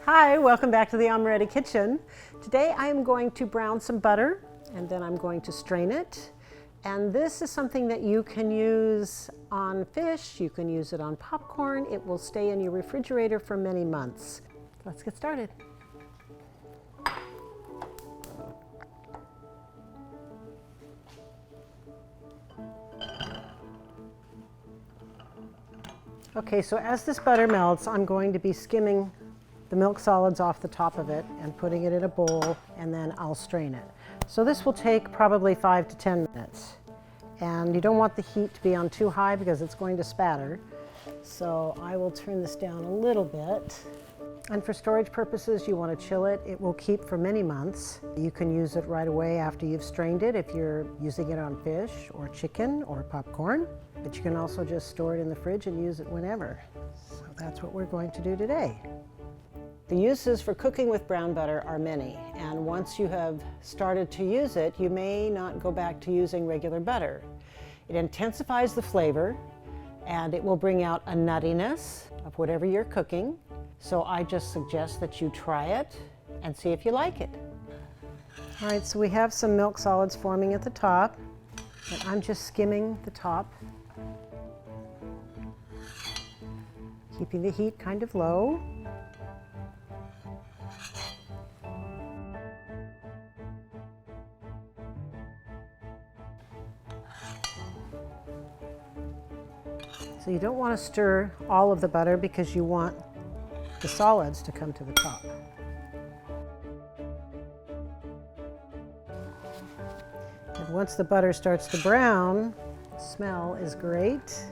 Hi, welcome back to the Amoretti kitchen. Today I am going to brown some butter and then I'm going to strain it. And this is something that you can use on fish, you can use it on popcorn. It will stay in your refrigerator for many months. Let's get started. Okay, so as this butter melts, I'm going to be skimming the milk solids off the top of it and putting it in a bowl, and then I'll strain it. So this will take probably 5 to 10 minutes. And you don't want the heat to be on too high because it's going to spatter. So I will turn this down a little bit. And for storage purposes, you want to chill it. It will keep for many months. You can use it right away after you've strained it if you're using it on fish or chicken or popcorn. But you can also just store it in the fridge and use it whenever. So that's what we're going to do today. The uses for cooking with brown butter are many, and once you have started to use it, you may not go back to using regular butter. It intensifies the flavor, and it will bring out a nuttiness of whatever you're cooking. So I just suggest that you try it and see if you like it. All right, so we have some milk solids forming at the top, and I'm just skimming the top, keeping the heat kind of low. So you don't want to stir all of the butter because you want the solids to come to the top. And once the butter starts to brown, the smell is great.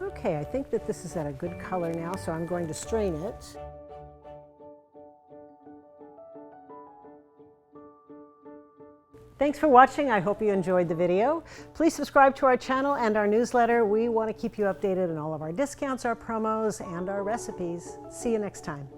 Okay, I think that this is at a good color now, so I'm going to strain it. Thanks for watching. I hope you enjoyed the video. Please subscribe to our channel and our newsletter. We want to keep you updated on all of our discounts, our promos, and our recipes. See you next time.